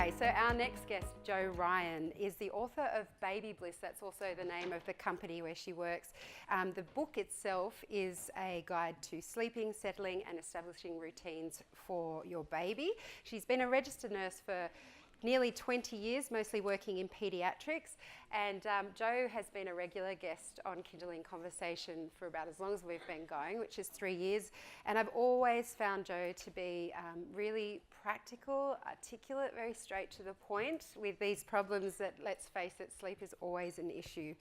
Okay, so our next guest, Jo Ryan, is the author of Baby Bliss. That's also the name of the company where she works. The book itself is a guide to sleeping, settling and establishing routines for your baby. She's been a registered nurse for nearly 20 years, mostly working in paediatrics, and Jo has been a regular guest on Kindling Conversation for about as long as we've been going, which is 3 years, and I've always found Jo to be really practical, articulate, very straight to the point with these problems that, let's face it, sleep is always an issue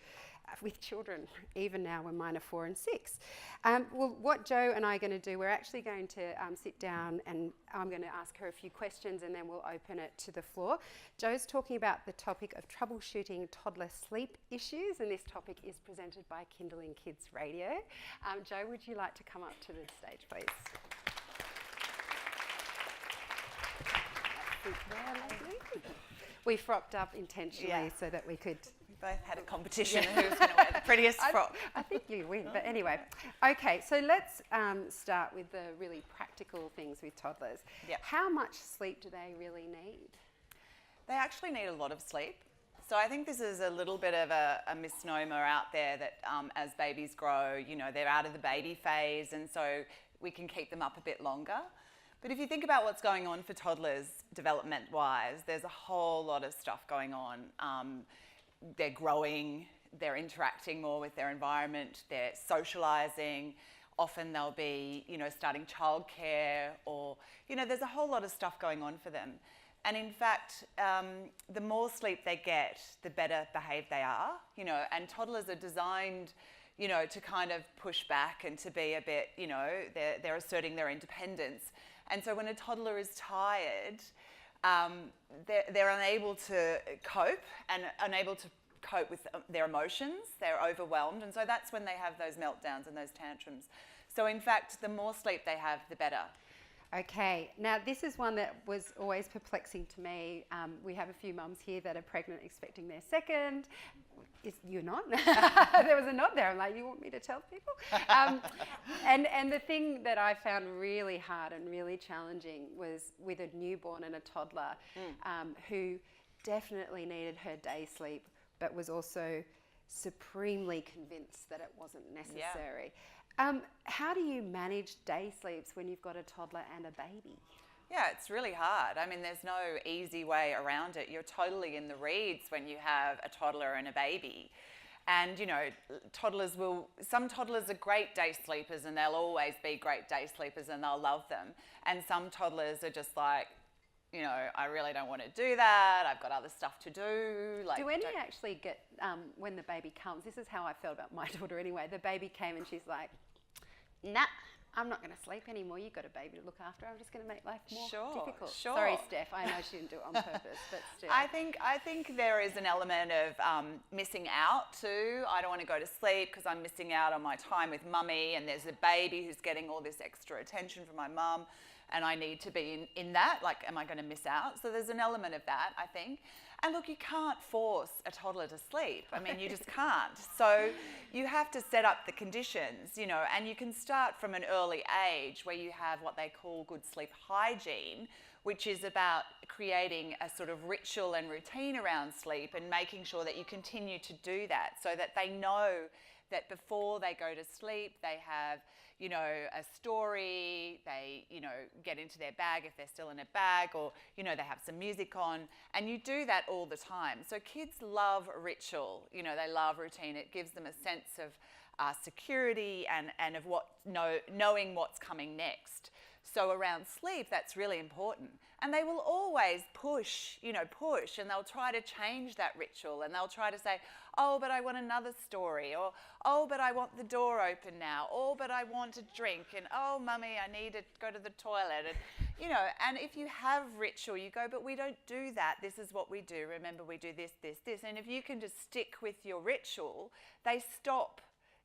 with children, even now when mine are 4 and 6. Well, what Jo and I are going to do, we're actually going to sit down and I'm going to ask her a few questions and then we'll open it to the floor. Jo's talking about the topic of troubleshooting toddler sleep issues, and this topic is presented by Kindling Kids Radio. Jo, would you like to come up to the stage, please? We frocked up intentionally so that we could... Both had a competition who was going to wear the prettiest frock. I think you win, but anyway. Okay, so let's start with the really practical things with toddlers. Yep. How much sleep do they really need? They actually need a lot of sleep. So I think this is a little bit of a misnomer out there that as babies grow, you know, they're out of the baby phase and so we can keep them up a bit longer. But if you think about what's going on for toddlers development-wise, there's a whole lot of stuff going on. They're growing, they're interacting more with their environment, they're socialising. Often they'll be, you know, starting childcare or, you know, there's a whole lot of stuff going on for them. And in fact, the more sleep they get, the better behaved they are, you know, and toddlers are designed, you know, to kind of push back and to be a bit, you know, they're asserting their independence. And so when a toddler is tired, they're unable to cope and unable to cope with their emotions. They're overwhelmed, and so that's when they have those meltdowns and those tantrums. So in fact, the more sleep they have, the better. Okay, now this is one that was always perplexing to me. We have a few mums here that are pregnant expecting their second. You're not? There was a nod there. I'm like, you want me to tell people? And the thing that I found really hard and really challenging was with a newborn and a toddler who definitely needed her day sleep, but was also supremely convinced that it wasn't necessary. Yeah. How do you manage day sleeps when you've got a toddler and a baby? Yeah, it's really hard. I mean, there's no easy way around it. You're totally in the reeds when you have a toddler and a baby. And, you know, some toddlers are great day sleepers and they'll always be great day sleepers and they'll love them. And some toddlers are just like, you know, I really don't want to do that. I've got other stuff to do. Like, do any actually get, when the baby comes, this is how I felt about my daughter anyway, the baby came and she's like, nah, I'm not going to sleep anymore. You've got a baby to look after. I'm just going to make life more difficult. Sure. Sorry, Steph. I know she didn't do it on purpose, but still. I think there is an element of missing out too. I don't want to go to sleep because I'm missing out on my time with mummy, and there's a baby who's getting all this extra attention from my mum, and I need to be in that. Like, am I going to miss out? So there's an element of that, I think. And look, you can't force a toddler to sleep. I mean, you just can't. So you have to set up the conditions, you know, and you can start from an early age where you have what they call good sleep hygiene, which is about creating a sort of ritual and routine around sleep and making sure that you continue to do that so that they know that before they go to sleep, they have, you know, a story, they, you know, get into their bag if they're still in a bag, or, you know, they have some music on, and you do that all the time. So kids love ritual, you know, they love routine. It gives them a sense of security and of knowing what's coming next. So around sleep, that's really important. And they will always push, and they'll try to change that ritual, and they'll try to say, oh, but I want another story, or, oh, but I want the door open now, oh, but I want a drink, and oh, mummy, I need to go to the toilet. And, you know, and if you have ritual, you go, but we don't do that. This is what we do. Remember, we do this, this, this. And if you can just stick with your ritual, they stop.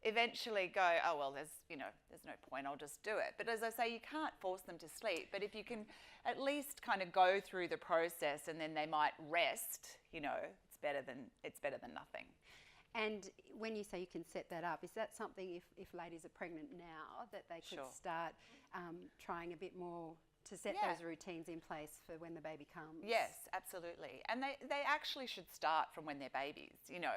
Eventually go, oh, well, there's no point, I'll just do it. But as I say, you can't force them to sleep. But if you can at least kind of go through the process and then they might rest, you know, it's better than nothing. And when you say you can set that up, is that something if ladies are pregnant now that they could start trying a bit more to set Yeah. those routines in place for when the baby comes. Yes, absolutely. And they actually should start from when they're babies, you know.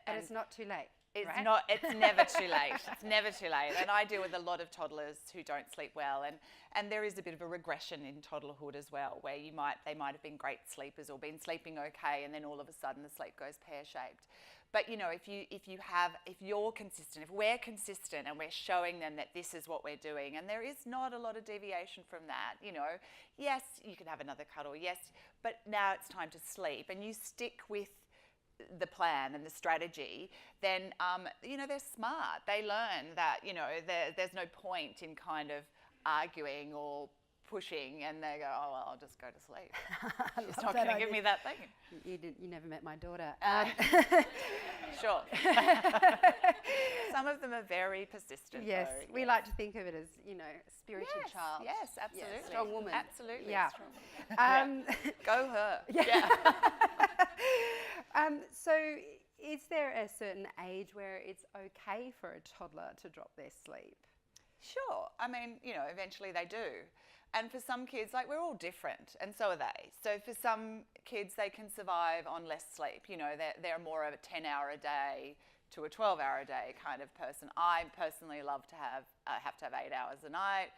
And it's not too late. It's right? not. It's never too late. It's never too late. And I deal with a lot of toddlers who don't sleep well, and there is a bit of a regression in toddlerhood as well, where they might have been great sleepers or been sleeping okay, and then all of a sudden the sleep goes pear-shaped. But you know, if you're consistent, if we're consistent and we're showing them that this is what we're doing, and there is not a lot of deviation from that, you know, yes, you can have another cuddle, yes, but now it's time to sleep, and you stick with the plan and the strategy, then you know, they're smart. They learn that, you know, there's no point in kind of arguing or pushing, and they go, oh well, I'll just go to sleep. She's not going to give me that thing. You never met my daughter. Sure. Some of them are very persistent. Yes, though. we like to think of it as, you know, a spirited Yes, child. yes, absolutely. Yeah, strong woman. Absolutely. Yeah. Strong. Go her. Yeah. So is there a certain age where it's okay for a toddler to drop their sleep? Sure. I mean, you know, eventually they do. And for some kids, like, we're all different, and so are they. So for some kids, they can survive on less sleep. You know, they're more of a 10-hour a day to a 12-hour a day kind of person. I personally love to have 8 hours a night.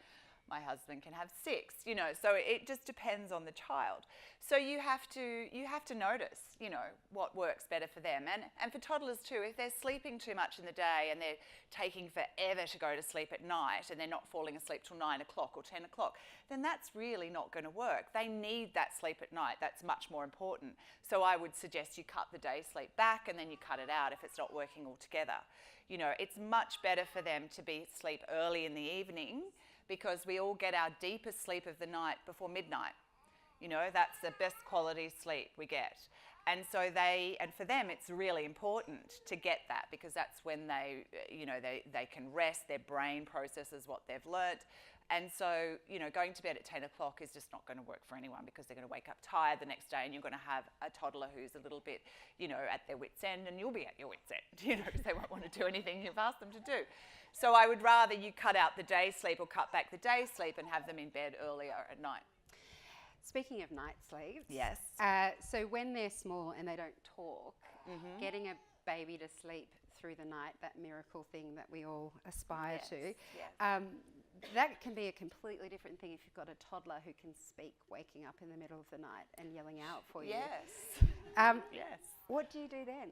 My husband can have 6, you know, so it just depends on the child. So you have to notice, you know, what works better for them. And for toddlers too, if they're sleeping too much in the day and they're taking forever to go to sleep at night and they're not falling asleep till 9 o'clock or 10 o'clock, then that's really not going to work. They need that sleep at night. That's much more important. So I would suggest you cut the day sleep back and then you cut it out if it's not working altogether. You know, it's much better for them to be asleep early in the evening, because we all get our deepest sleep of the night before midnight. You know, that's the best quality sleep we get. And so for them, it's really important to get that, because that's when they can rest, their brain processes what they've learnt. And so, you know, going to bed at 10 o'clock is just not going to work for anyone, because they're going to wake up tired the next day, and you're going to have a toddler who's a little bit, you know, at their wit's end, and you'll be at your wit's end, you know, because they won't want to do anything you've asked them to do. So I would rather you cut out the day sleep or cut back the day sleep and have them in bed earlier at night. Speaking of night sleeps. Yes. So when they're small and they don't talk, getting a baby to sleep through the night, that miracle thing that we all aspire to, yes. that can be a completely different thing if you've got a toddler who can speak, waking up in the middle of the night and yelling out for you. Yes. Yes. What do you do then?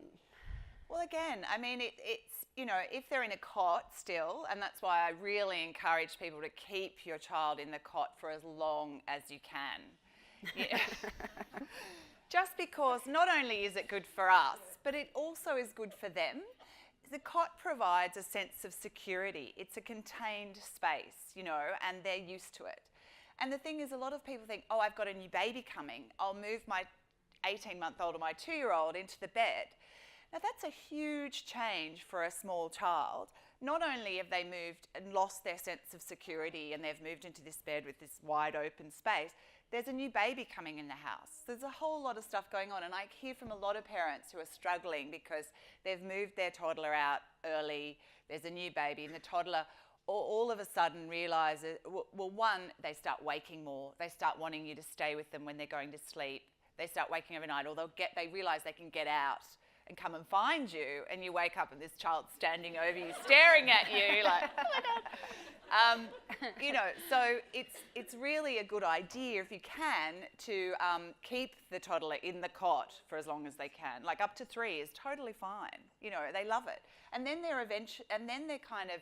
Well, again, I mean, it's, you know, if they're in a cot still, and that's why I really encourage people to keep your child in the cot for as long as you can. Yeah. Just because not only is it good for us, but it also is good for them. The cot provides a sense of security. It's a contained space, you know, and they're used to it. And the thing is, a lot of people think, oh, I've got a new baby coming. I'll move my 18-month-old or my 2-year-old into the bed. Now, that's a huge change for a small child. Not only have they moved and lost their sense of security and they've moved into this bed with this wide open space, there's a new baby coming in the house. There's a whole lot of stuff going on, and I hear from a lot of parents who are struggling because they've moved their toddler out early, there's a new baby, and the toddler all of a sudden realises, well, one, they start waking more. They start wanting you to stay with them when they're going to sleep. They start waking overnight, or they realise they can get out and come and find you, and you wake up and this child's standing over you, staring at you like, oh my God. You know, so it's really a good idea, if you can, to keep the toddler in the cot for as long as they can. Like up to 3 is totally fine. You know, they love it, and then they're kind of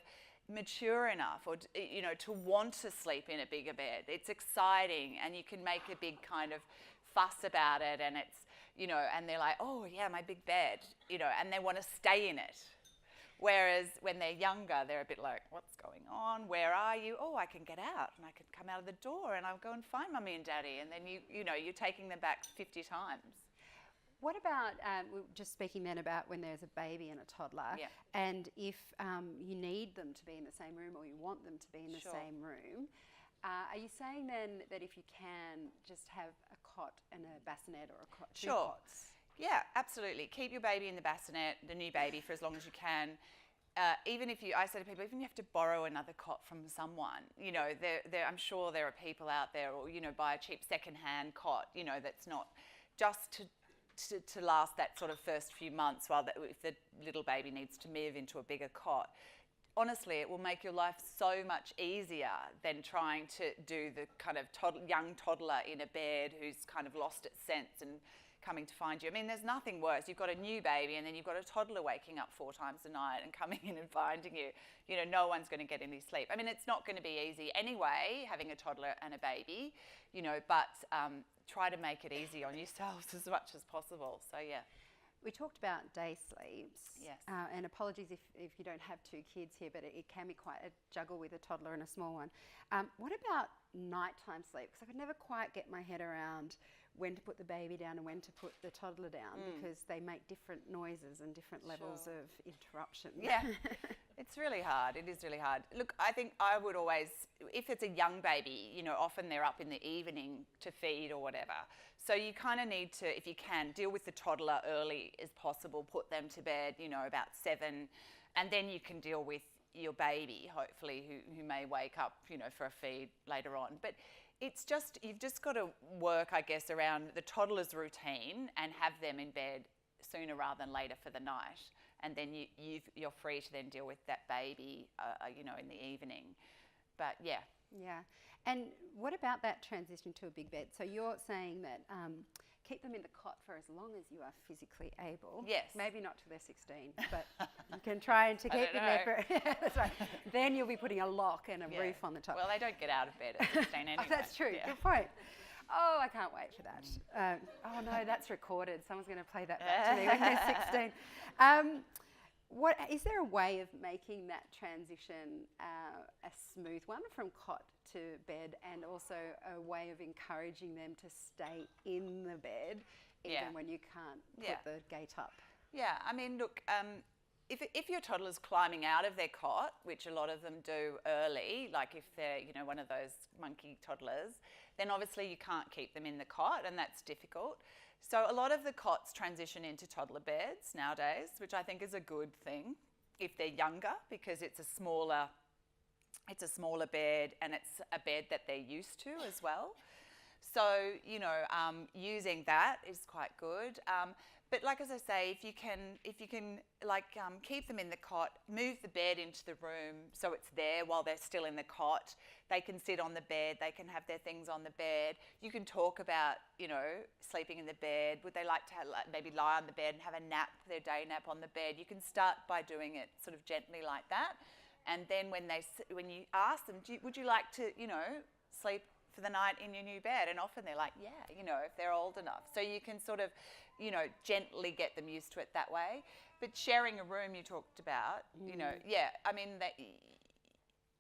mature enough, or you know, to want to sleep in a bigger bed. It's exciting, and you can make a big kind of fuss about it, and it's, you know, and they're like, oh yeah, my big bed, you know, and they want to stay in it. Whereas when they're younger, they're a bit like, what's going on? Where are you? Oh, I can get out, and I can come out of the door, and I'll go and find Mummy and Daddy, and then you know, you're taking them back 50 times. What about, we were just speaking then about when there's a baby and a toddler, Yeah. and if you need them to be in the same room, or you want them to be in the Sure. same room, are you saying then that if you can, just have a cot and a bassinet, or a cot, two Sure. cots? Yeah, absolutely. Keep your baby in the bassinet, the new baby, for as long as you can. even if I say to people, even if you have to borrow another cot from someone, you know, I'm sure there are people out there, or, you know, buy a cheap second-hand cot, you know, that's not just to last that sort of first few months if the little baby needs to move into a bigger cot. Honestly, it will make your life so much easier than trying to do the kind of young toddler in a bed who's kind of lost its sense and coming to find you. I mean, there's nothing worse. You've got a new baby and then you've got a toddler waking up 4 times a night and coming in and finding you. You know, no one's going to get any sleep. I mean, it's not going to be easy anyway, having a toddler and a baby, you know, but try to make it easy on yourselves as much as possible. So, yeah. We talked about day sleeps. Yes. And apologies if you don't have 2 kids here, but it can be quite a juggle with a toddler and a small one. What about nighttime sleep? Because I could never quite get my head around when to put the baby down and when to put the toddler down, because they make different noises and different levels of interruption. Yeah, it's really hard. It is really hard. Look, I think I would always, if it's a young baby, you know, often they're up in the evening to feed or whatever. So you kind of need to, if you can, deal with the toddler early as possible, put them to bed, you know, about 7, and then you can deal with your baby, hopefully, who may wake up, you know, for a feed later on. But it's just, you've just got to work, I guess, around the toddler's routine and have them in bed sooner rather than later for the night. And then you're free to then deal with that baby, you know, in the evening. But yeah. Yeah. And what about that transition to a big bed? So you're saying that keep them in the cot for as long as you are physically able. Yes. Maybe not till they're 16, but you can try to keep them there for... That's right. Then you'll be putting a lock and a roof on the top. Well, they don't get out of bed at 16 anyway. Oh, that's true. Yeah. Good point. Oh, I can't wait for that. Oh, no, that's recorded. Someone's going to play that back to me when they're 16. What is there a way of making that transition a smooth one from cot to bed, and also a way of encouraging them to stay in the bed even when you can't put the gate up? Yeah, I mean, look, if your toddler's climbing out of their cot, which a lot of them do early, like if they're, you know, one of those monkey toddlers, then obviously you can't keep them in the cot, and that's difficult. So a lot of the cots transition into toddler beds nowadays, which I think is a good thing if they're younger, because it's a smaller bed, and it's a bed that they're used to as well. So, you know, using that is quite good. But like, as I say, if you can keep them in the cot, move the bed into the room so it's there while they're still in the cot. They can sit on the bed, they can have their things on the bed. You can talk about, you know, sleeping in the bed. Would they like to maybe lie on the bed and have a nap, their day nap on the bed? You can start by doing it sort of gently like that. And then when you ask them, would you like to, you know, sleep for the night in your new bed? And often they're like, yeah, you know, if they're old enough. So you can sort of, you know, gently get them used to it that way. But sharing a room you talked about, you know, yeah, I mean,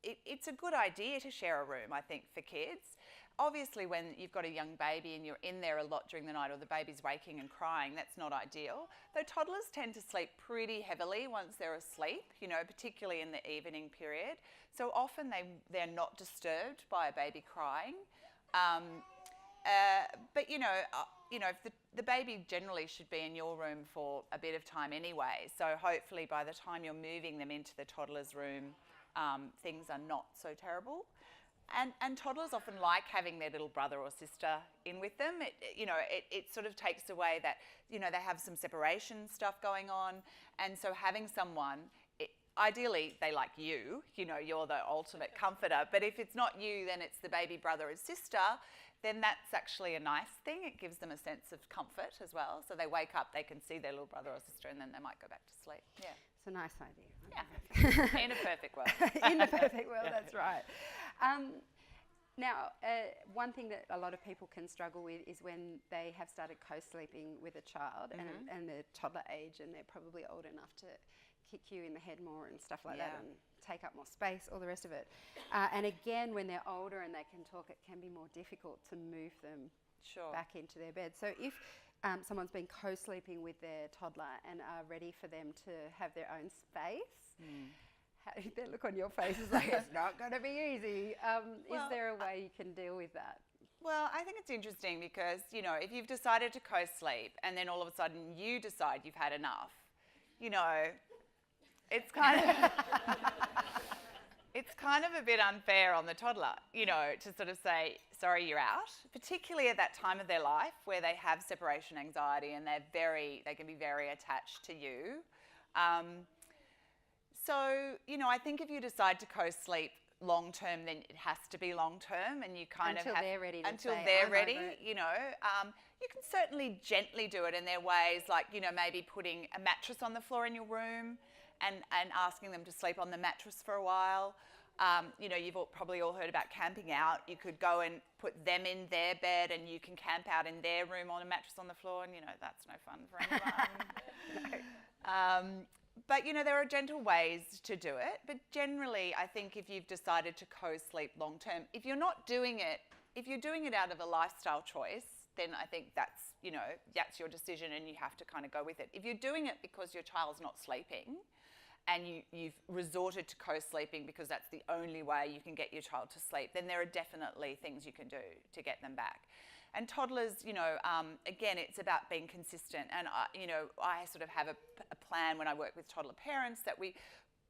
it's a good idea to share a room, I think, for kids. Obviously, when you've got a young baby and you're in there a lot during the night, or the baby's waking and crying, that's not ideal. Though toddlers tend to sleep pretty heavily once they're asleep, you know, particularly in the evening period. So often they're not disturbed by a baby crying. But, you know, the baby generally should be in your room for a bit of time anyway. So hopefully by the time you're moving them into the toddler's room, things are not so terrible. And toddlers often like having their little brother or sister in with them. It sort of takes away that, you know, they have some separation stuff going on. And so having someone, ideally they like you know, you're the ultimate comforter. But if it's not you, then it's the baby brother or sister, then that's actually a nice thing. It gives them a sense of comfort as well. So they wake up, they can see their little brother or sister, and then they might go back to sleep. Yeah. It's a nice idea. Yeah. In a perfect world. In a perfect world, that's right. Now, one thing that a lot of people can struggle with is when they have started co-sleeping with a child and they're toddler age, and they're probably old enough to kick you in the head more and stuff like that, and take up more space, all the rest of it. And again, when they're older and they can talk, it can be more difficult to move them back into their bed. So if someone's been co-sleeping with their toddler and are ready for them to have their own space, that look on your face is like, it's not going to be easy. Is there a way you can deal with that? Well, I think it's interesting because, you know, if you've decided to co-sleep and then all of a sudden you decide you've had enough, you know, it's kind of it's kind of a bit unfair on the toddler, you know, to sort of say, sorry, you're out, particularly at that time of their life where they have separation anxiety and they can be very attached to you. So, you know, I think if you decide to co-sleep long term, then it has to be long term, and you kind until of have, they're ready to until say, they're I'm ready. over it. You know, you can certainly gently do it, and there are ways like, you know, maybe putting a mattress on the floor in your room, and asking them to sleep on the mattress for a while. You know, you've probably all heard about camping out. You could go and put them in their bed, and you can camp out in their room on a mattress on the floor, and you know that's no fun for anyone. But, you know, there are gentle ways to do it. But generally, I think if you've decided to co-sleep long term, if you're not doing it, if you're doing it out of a lifestyle choice, then I think that's, you know, that's your decision and you have to kind of go with it. If you're doing it because your child's not sleeping and you've resorted to co-sleeping because that's the only way you can get your child to sleep, then there are definitely things you can do to get them back. And toddlers, you know, again, it's about being consistent. And, you know, I sort of have a plan when I work with toddler parents that we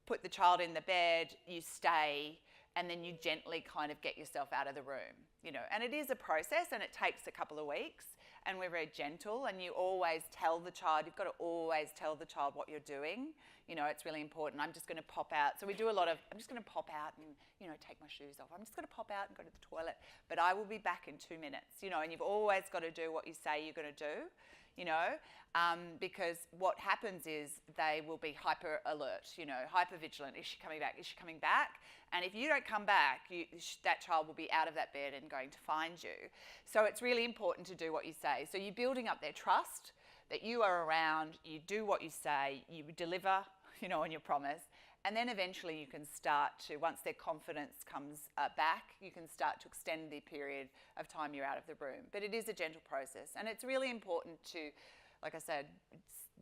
put the child in the bed, you stay, and then you gently kind of get yourself out of the room, you know. And it is a process and it takes a couple of weeks, and we're very gentle, and you always tell the child, you've got to always tell the child what you're doing. You know, it's really important. I'm just going to pop out. So we do a lot of, I'm just going to pop out and, you know, take my shoes off. I'm just going to pop out and go to the toilet, but I will be back in 2 minutes, you know, and you've always got to do what you say you're going to do, you know, because what happens is they will be hyper alert, you know, hyper vigilant. Is she coming back? Is she coming back? And if you don't come back, that child will be out of that bed and going to find you. So it's really important to do what you say. So you're building up their trust that you are around, you do what you say, you deliver, you know, on your promise. And then eventually you can start to, once their confidence comes back, you can start to extend the period of time you're out of the room. But it is a gentle process. And it's really important to, like I said,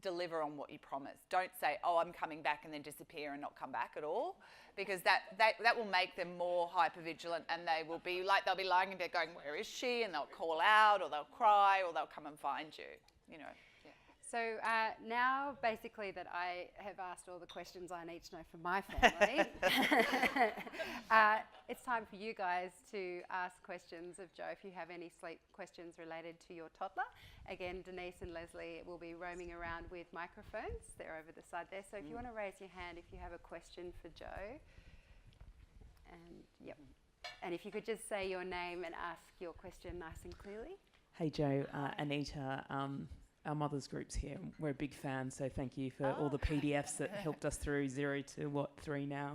deliver on what you promise. Don't say, oh, I'm coming back, and then disappear and not come back at all, because that will make them more hypervigilant, and they will be like, they'll be lying in bed going, where is she? And they'll call out, or they'll cry, or they'll come and find you, you know. So now, basically, that I have asked all the questions I need to know for my family, it's time for you guys to ask questions of Joe if you have any sleep questions related to your toddler. Again, Denise and Leslie will be roaming around with microphones. They're over the side there. So if you want to raise your hand if you have a question for Joe. And, yep. And if you could just say your name and ask your question nice and clearly. Hey, Joe, Anita. Our mother's group's here. We're a big fan, so thank you for all the PDFs that helped us through 0 to 3 now.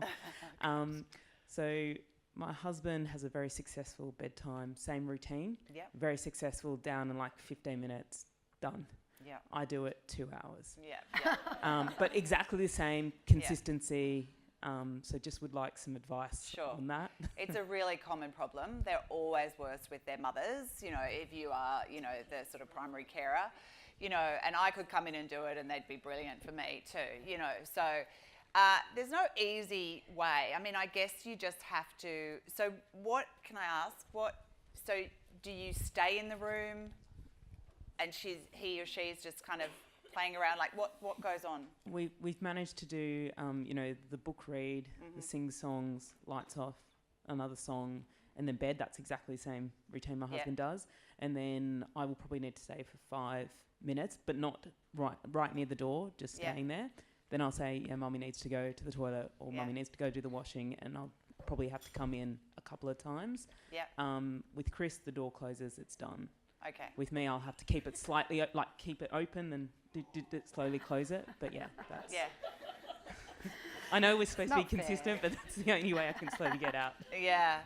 So my husband has a very successful bedtime, same routine. Yep. Very successful, down in like 15 minutes, done. Yeah. I do it 2 hours. Yeah. But exactly the same consistency. So just would like some advice on that. It's a really common problem. They're always worse with their mothers, you know, if you are, you know, the sort of primary carer. You know, and I could come in and do it and they'd be brilliant for me too, you know. So there's no easy way. I mean, I guess you just have to, so what, can I ask, so do you stay in the room and he or she is just kind of playing around, like what goes on? We've managed to do, you know, the book read, the sing songs, lights off, another song, and then bed. That's exactly the same routine my husband does. And then I will probably need to stay for 5 minutes, but not right near the door, just staying there. Then I'll say, yeah, Mummy needs to go to the toilet, or Mummy needs to go do the washing, and I'll probably have to come in a couple of times. Yeah. With Chris, the door closes, it's done. Okay. With me, I'll have to keep it slightly, keep it open and slowly close it. But yeah, that's... Yeah. I know we're supposed to be consistent, but that's the only way I can slowly get out. Yeah.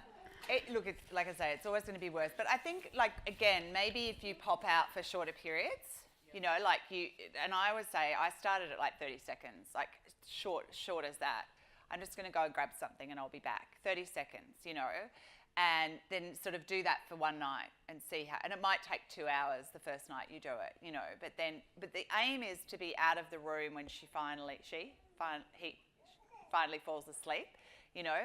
Look, it's, like I say, it's always going to be worse. But I think, like, again, maybe if you pop out for shorter periods, you know, like and I always say, I started at like 30 seconds, like short as that. I'm just going to go and grab something and I'll be back. 30 seconds, you know, and then sort of do that for one night and see how, and it might take 2 hours the first night you do it, you know, but the aim is to be out of the room when he finally falls asleep, you know.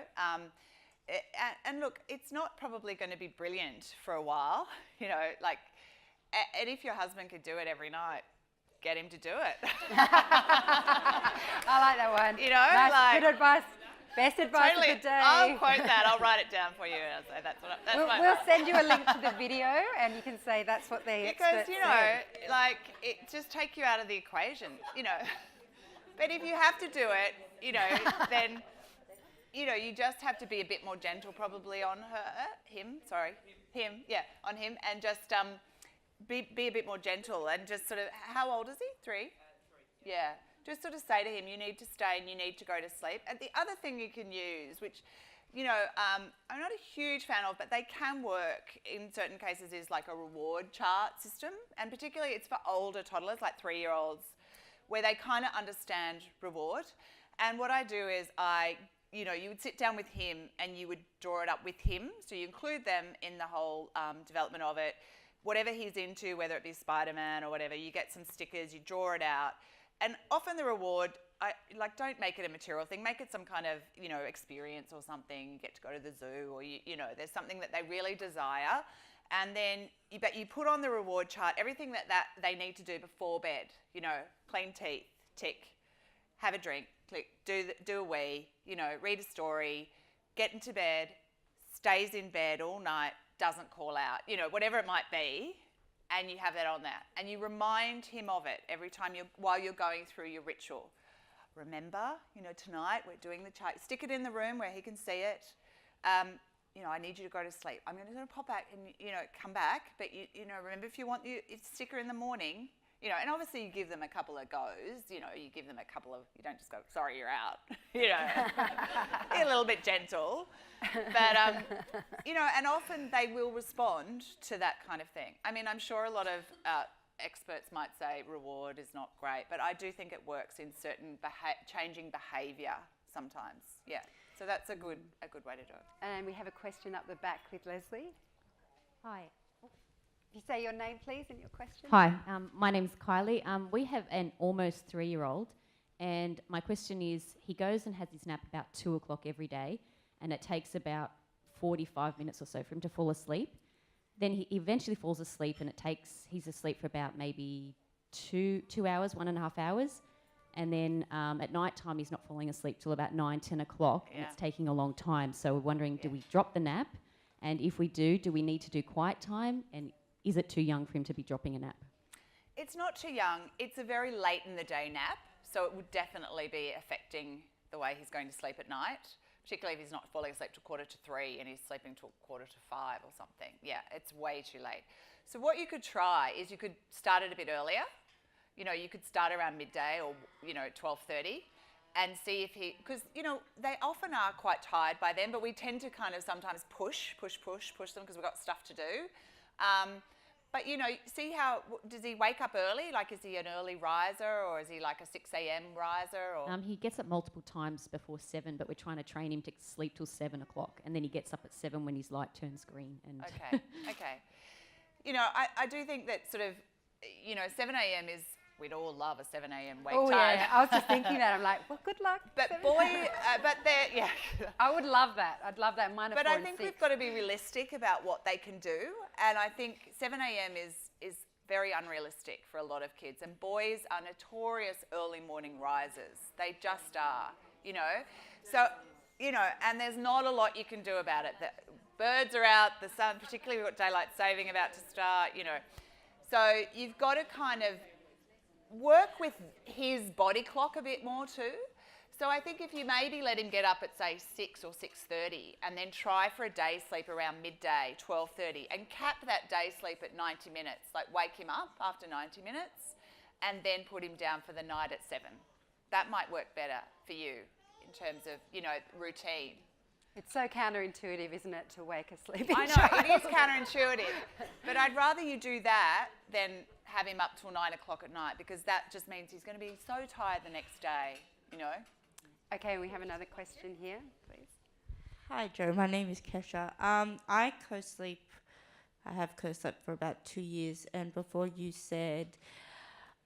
And look, it's not probably going to be brilliant for a while, you know, like, and if your husband could do it every night, get him to do it. I like that one. You know, nice, like- good advice. Best advice Totally. of the day. I'll quote that. I'll write it down for you. And I'll say We'll send you a link to the video, and you can say that's what the because experts you know, said. like it just take you out of the equation. You know, but if you have to do it, you know, then you know you just have to be a bit more gentle, probably on him, and just be a bit more gentle and just sort of. How old is he? 3. Yeah. Just sort of say to him, you need to stay and you need to go to sleep. And the other thing you can use, which, you know, I'm not a huge fan of, but they can work in certain cases, is like a reward chart system. And particularly it's for older toddlers, like 3-year-olds, where they kind of understand reward. And what I do is you know, you would sit down with him and you would draw it up with him. So you include them in the whole development of it. Whatever he's into, whether it be Spider-Man or whatever, you get some stickers, you draw it out. And often the reward, don't make it a material thing. Make it some kind of, you know, experience or something. You get to go to the zoo, or you know, there's something that they really desire. And then you put on the reward chart everything that they need to do before bed. You know, clean teeth, tick. Have a drink, click. Do a wee. You know, read a story. Get into bed. Stays in bed all night. Doesn't call out. You know, whatever it might be. And you have that on that. And you remind him of it every time while you're going through your ritual. Remember, you know, tonight we're doing the chart. Stick it in the room where he can see it. You know, I need you to go to sleep. I'm going to pop back and, you know, come back. But, you know, remember if you want it's sticker in the morning, you know, and obviously you give them a couple of goes. You know, you give them a couple of, you don't just go, sorry, you're out. You know, be a little bit gentle. But, you know, and often they will respond to that kind of thing. I mean, I'm sure a lot of experts might say reward is not great, but I do think it works in certain changing behaviour sometimes. Yeah, so that's a good way to do it. And we have a question up the back with Leslie. Hi. If you say your name, please, and your question. Hi, my name's Kylie. We have an almost 3-year-old, and my question is, he goes and has his nap about 2 o'clock every day, and it takes about 45 minutes or so for him to fall asleep. Then he eventually falls asleep, and he's asleep for about maybe 2 hours, 1.5 hours. And then at night time, he's not falling asleep till about 9, 10 o'clock, and it's taking a long time. So we're wondering, do we drop the nap? And if we do we need to do quiet time? And is it too young for him to be dropping a nap? It's not too young. It's a very late in the day nap, so it would definitely be affecting the way he's going to sleep at night, particularly if he's not falling asleep till 3:45 and he's sleeping till 4:45 or something. Yeah, it's way too late. So what you could try is you could start it a bit earlier. You know, you could start around midday or, you know, 12:30 and see if because, you know, they often are quite tired by then, but we tend to kind of sometimes push them because we've got stuff to do. But, you know, see does he wake up early? Like, is he an early riser, or is he like a 6 a.m. riser? Or? He gets up multiple times before 7, but we're trying to train him to sleep till 7 o'clock. And then he gets up at 7 when his light turns green. And Okay. You know, I do think that sort of, you know, 7 a.m. is, we'd all love a 7 a.m. wake time. Yeah, I was just thinking that. I'm like, well, good luck. But I would love that. I'd love that. Mine are But 4 I and think 6. we've got to be realistic about what they can do. And I think 7 a.m. is very unrealistic for a lot of kids. And boys are notorious early morning risers. They just are, you know. So, you know, and there's not a lot you can do about it. The birds are out, the sun, particularly we've got daylight saving about to start, you know. So you've got to kind of work with his body clock a bit more too. So I think if you maybe let him get up at, say, 6 or 6:30 and then try for a day sleep around midday, 12:30, and cap that day sleep at 90 minutes, like wake him up after 90 minutes and then put him down for the night at 7. That might work better for you in terms of, you know, routine. It's so counterintuitive, isn't it, to wake a sleeping I know, child? it is counterintuitive. But I'd rather you do that than have him up till 9 o'clock at night, because that just means he's going to be so tired the next day, you know. Okay, we have another question here, please. Hi, Joe. My name is Kesha. I have co-slept for about 2 years, and before you said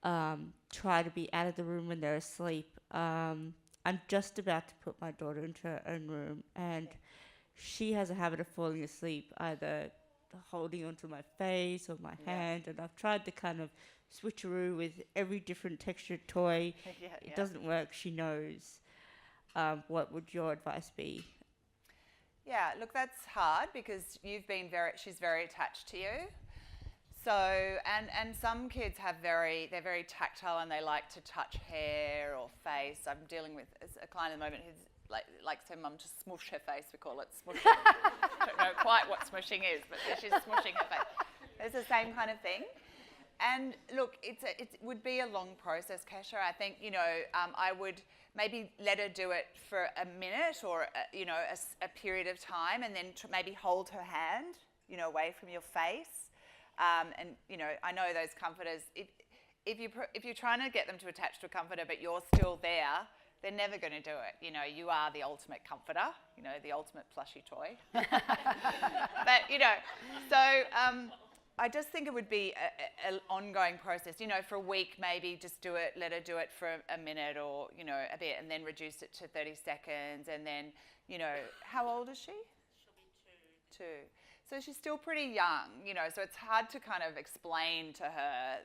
try to be out of the room when they're asleep, I'm just about to put my daughter into her own room, and she has a habit of falling asleep either holding onto my face or my hand, and I've tried to kind of switcheroo with every different textured toy. It doesn't work. She knows. What would your advice be? Yeah, look, that's hard because she's very attached to you. So, and some kids they're very tactile and they like to touch hair or face. I'm dealing with a client at the moment who's likes her mum to smush her face. We call it smushing. I don't know quite what smushing is, but she's smushing her face. It's the same kind of thing. And look, it would be a long process, Kesha. I think, I would maybe let her do it for a minute or, a period of time, and then maybe hold her hand, away from your face. And, I know those comforters, if you're trying to get them to attach to a comforter but you're still there, they're never going to do it. You are the ultimate comforter, the ultimate plushie toy. But, I just think it would be an ongoing process. For a week, maybe just let her do it for a minute or, a bit, and then reduce it to 30 seconds. And then, how old is she? She'll be 2. So she's still pretty young, so it's hard to kind of explain to her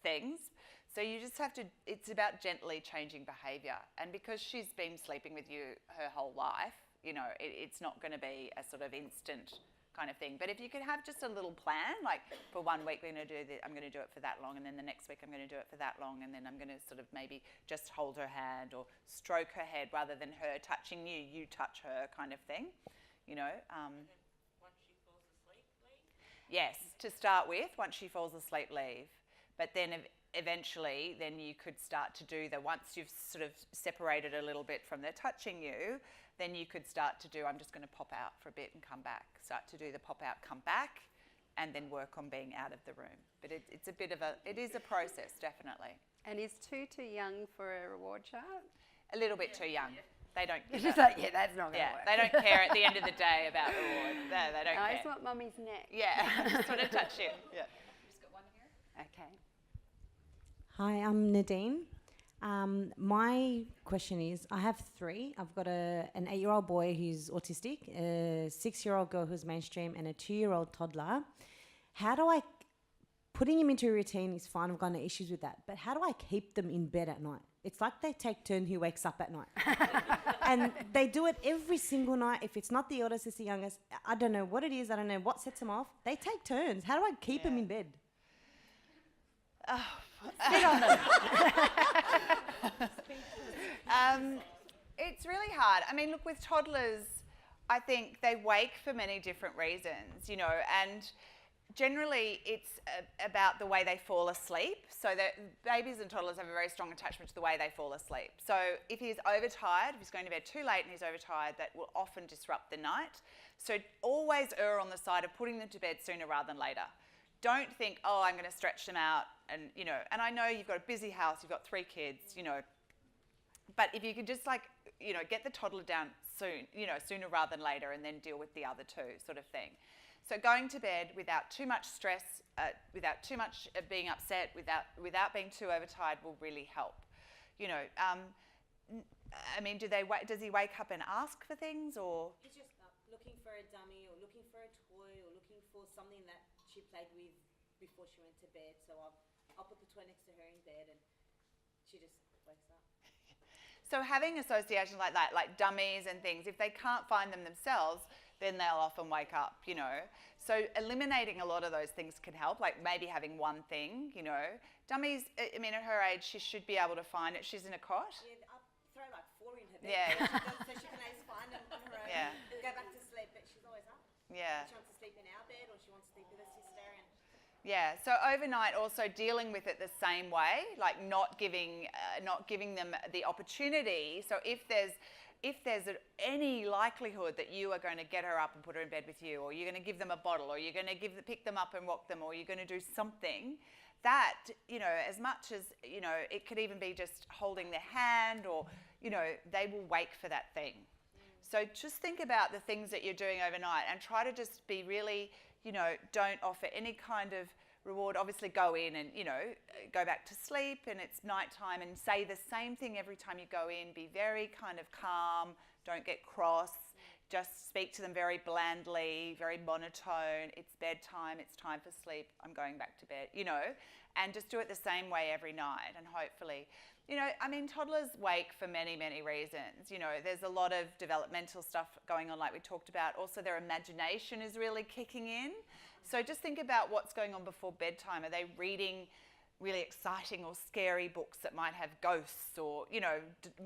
things. So you just have to, it's about gently changing behaviour. And because she's been sleeping with you her whole life, it's not going to be a sort of instant kind of thing. But if you could have just a little plan, like for 1 week I'm going to do it for that long, and then the next week I'm going to do it for that long, and then I'm going to sort of maybe just hold her hand or stroke her head rather than her touching you, you touch her kind of thing, Once she falls asleep, leave? Yes, to start with, once she falls asleep, leave. But then eventually, then you could start to do once you've sort of separated a little bit from the touching you, then you could start to do, I'm just going to pop out for a bit and come back. Start to do the pop out, come back, and then work on being out of the room. But it is a process, definitely. And is 2 too young for a reward chart? A little bit too young. They don't. It's just like, that's not going to work. They don't care at the end of the day about reward. They don't care. I just want mummy's neck. Yeah, I just want to touch you. Yeah. Just got one here. Okay. Hi, I'm Nadine. My question is, I have 3. I've got an 8-year-old boy who's autistic, a 6-year-old girl who's mainstream, and a 2-year-old toddler. Putting him into a routine is fine, I've got no issues with that, but how do I keep them in bed at night? It's like they take turn who wakes up at night. And they do it every single night. If it's not the oldest, it's the youngest. I don't know what it is, I don't know what sets them off. They take turns. How do I keep them in bed? Sit on them. It's really hard. I mean, look, with toddlers, I think they wake for many different reasons, and generally it's about the way they fall asleep. So that babies and toddlers have a very strong attachment to the way they fall asleep. So if he's overtired, if he's going to bed too late and he's overtired, that will often disrupt the night. So always err on the side of putting them to bed sooner rather than later. Don't think, I'm going to stretch them out, and and I know you've got a busy house, you've got 3 kids, but if you could just get the toddler down soon, sooner rather than later, and then deal with the other 2 sort of thing. So going to bed without too much stress, without too much being upset, without being too overtired will really help. I mean, does he wake up and ask for things, or? He's just looking for a dummy or looking for a toy or looking for something that she played with before she went to bed. So I'll put the toy next to her in bed and she just wakes up. So having associations like that, like dummies and things, if they can't find them themselves, then they'll often wake up, So eliminating a lot of those things can help, like maybe having one thing, Dummies, I mean, at her age, she should be able to find it. She's in a cot. Yeah, I'll throw like 4 in her bed. Yeah. So she can always find them on her own. Yeah. Go back to sleep, but she's always up. Yeah. She wants to sleep in our bed or she wants to sleep with her sister. And Yeah, so overnight also dealing with it the same way, like not giving them the opportunity. So if there's any likelihood that you are going to get her up and put her in bed with you, or you're going to give them a bottle, or you're going to pick them up and rock them, or you're going to do something, that, as much as, it could even be just holding their hand, or, they will wake for that thing. So just think about the things that you're doing overnight and try to just be really, don't offer any kind of reward. Obviously go in and, go back to sleep and it's nighttime, and say the same thing every time you go in. Be very kind of calm. Don't get cross. just speak to them very blandly, very monotone. It's bedtime, it's time for sleep, I'm going back to bed, you know, and just do it the same way every night. And hopefully, you know, I mean, toddlers wake for many, many reasons. You know, there's a lot of developmental stuff going on, like we talked about. Also, their imagination is really kicking in. So just think about what's going on before bedtime. Are they reading really exciting or scary books that might have ghosts or, you know,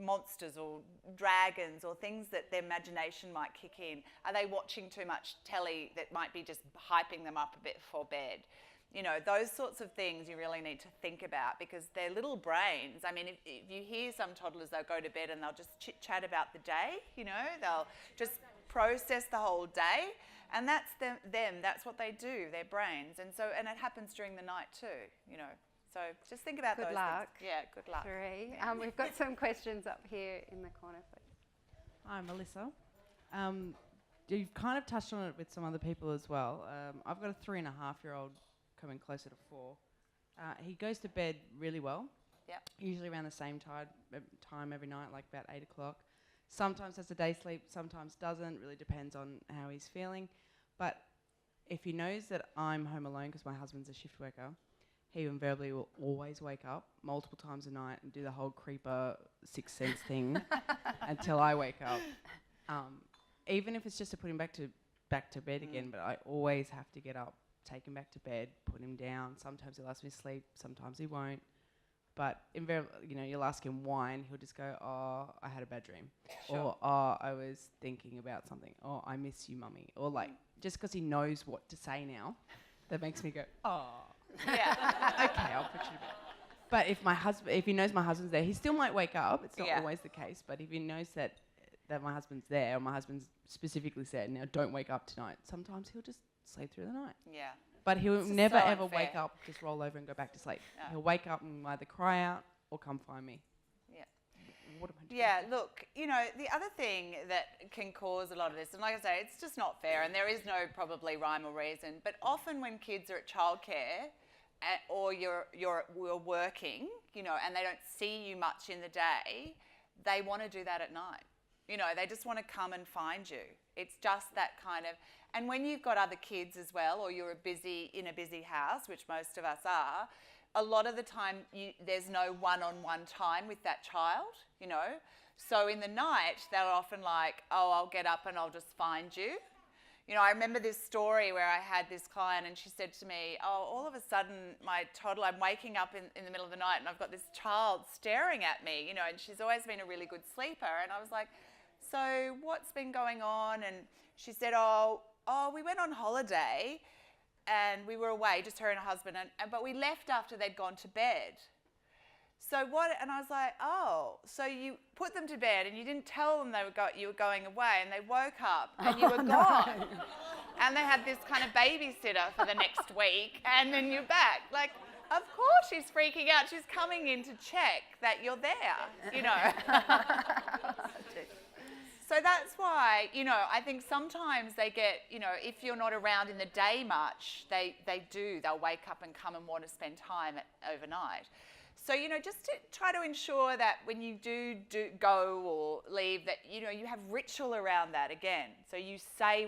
monsters or dragons or things that their imagination might kick in? Are they watching too much telly that might be just hyping them up a bit before bed? You know, those sorts of things you really need to think about, because their little brains, I mean, if you hear some toddlers, they'll go to bed and they'll just chit-chat about the day, you know, they'll just process the whole day, and that's them, that's what they do, their brains. And so, and it happens during the night too, you know. So just think about those things. Yeah, good luck. Three. We've got some questions up here in the corner, please. Hi, Melissa. You've kind of touched on it with some other people as well. I've got a 3.5-year-old coming closer to 4. He goes to bed really well. Yep. Usually around the same time every night, like about 8 o'clock. Sometimes has a day sleep, sometimes doesn't. Really depends on how he's feeling. But if he knows that I'm home alone because my husband's a shift worker, he invariably will always wake up multiple times a night and do the whole creeper sixth sense thing until I wake up. Even if it's just to put him back to bed again, but I always have to get up, take him back to bed, put him down. Sometimes he'll ask me to sleep, sometimes he won't. But invariably, you know, you'll ask him why, and he'll just go, "Oh, I had a bad dream," or "Oh, I was thinking about something," or "I miss you, mummy," or like just because he knows what to say now, that makes me go, "Oh." Yeah. Okay, I'll put you to bed. But if he knows my husband's there, he still might wake up. It's not always the case. But if he knows that my husband's there, or my husband's specifically said, "Now don't wake up tonight," sometimes he'll just sleep through the night. Yeah. But he'll This is never so ever unfair. wake up, just roll over and go back to sleep. No. He'll wake up and either cry out or come find me. Yeah. What am I doing? Yeah, look, you know, the other thing that can cause a lot of this, and like I say, it's just not fair, and there is no probably rhyme or reason, but often when kids are at childcare, or you're working, you know, and they don't see you much in the day, they want to do that at night. You know, they just want to come and find you. It's just that kind of, and when you've got other kids as well, or you're in a busy house, which most of us are, a lot of the time there's no one-on-one time with that child, you know. So in the night, they're often like, "Oh, I'll get up and I'll just find you." You know, I remember this story where I had this client and she said to me, "Oh, all of a sudden my toddler, I'm waking up in the middle of the night and I've got this child staring at me, you know, and she's always been a really good sleeper." And I was like, "So what's been going on?" And she said, oh, we went on holiday and we were away, just her and her husband, but we left after they'd gone to bed. So what? And I was like, "Oh, so you put them to bed and you didn't tell them you were going away, and they woke up and you were gone, and they had this kind of babysitter for the next week, and then you're back." Like, of course she's freaking out. She's coming in to check that you're there, you know. So that's why, you know, I think sometimes they get, you know, if you're not around in the day much, they'll wake up and come and want to spend time overnight. So, you know, just to try to ensure that when you do go or leave, that, you know, you have ritual around that again. So you say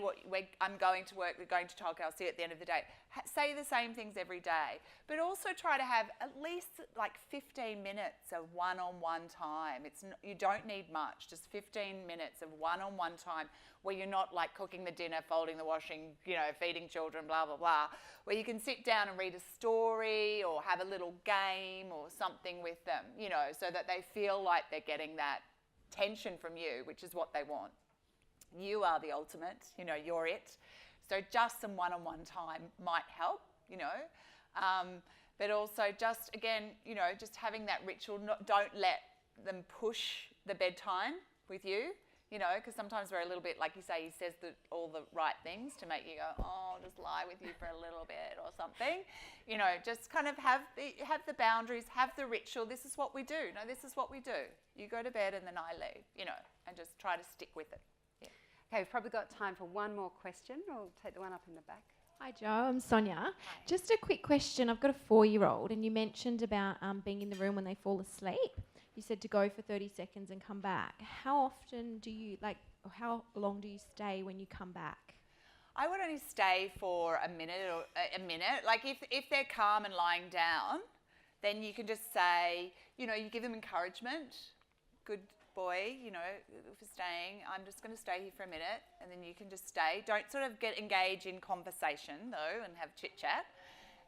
I'm going to work, we're going to childcare, I'll see you at the end of the day. Say the same things every day, but also try to have at least like 15 minutes of one-on-one time. You don't need much, just 15 minutes of one-on-one time where you're not like cooking the dinner, folding the washing, you know, feeding children, blah, blah, blah, where you can sit down and read a story or have a little game or something with them, you know, so that they feel like they're getting that attention from you, which is what they want. You are the ultimate, you know, you're it. So just some one-on-one time might help, you know, but also just, again, you know, just having that ritual. Don't let them push the bedtime with you, you know, because sometimes we're a little bit, like you say, he says all the right things to make you go, "Oh, I'll just lie with you for a little bit," or something. You know, just kind of have the boundaries, have the ritual. This is what we do. No, this is what we do. You go to bed and then I leave, you know, and just try to stick with it. Yeah. Okay, we've probably got time for one more question. We'll take the one up in the back. Hi Joe, I'm Sonia. Just a quick question. I've got a 4-year-old and you mentioned about being in the room when they fall asleep. you said to go for 30 seconds and come back. How often do you, like, or how long do you stay when you come back? I would only stay for a minute or a minute. Like if they're calm and lying down, then you can just say, you know, you give them encouragement. Good boy, you know, for staying. I'm just going to stay here for a minute, and then you can just stay. Don't sort of engage in conversation though, and have chit chat.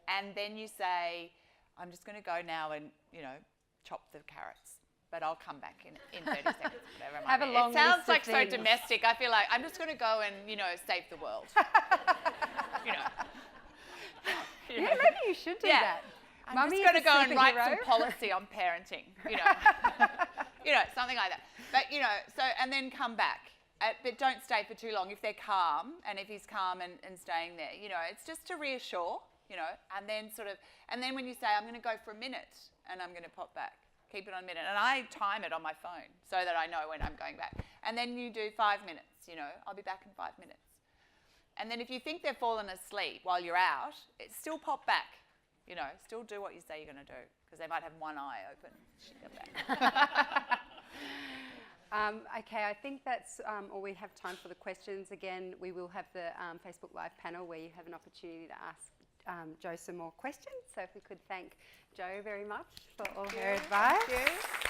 And then you say, I'm just going to go now and, you know, chop the carrots. But I'll come back in 30 seconds, whatever it might Have be. a long It sounds list like of so things. domestic. I feel like I'm just going to go and, you know, save the world. You know. Yeah, maybe you should do that. I'm Mummy just going is to a go and write superhero. some policy on parenting, you know. You know, something like that. But, you know, so, and then come back. But don't stay for too long if they're calm, and if he's calm and staying there, you know, it's just to reassure, you know, and then sort of, and then when you say, I'm going to go for a minute and I'm going to pop back, keep it on a minute. And I time it on my phone so that I know when I'm going back. And then you do 5 minutes, you know, I'll be back in 5 minutes. And then if you think they've fallen asleep while you're out, it's still pop back, you know, still do what you say you're going to do, because they might have one eye open. Okay, I think that's all we have time for the questions. Again, we will have the Facebook Live panel where you have an opportunity to ask Jo some more questions. So if we could thank Jo very much for all her advice. Thank you.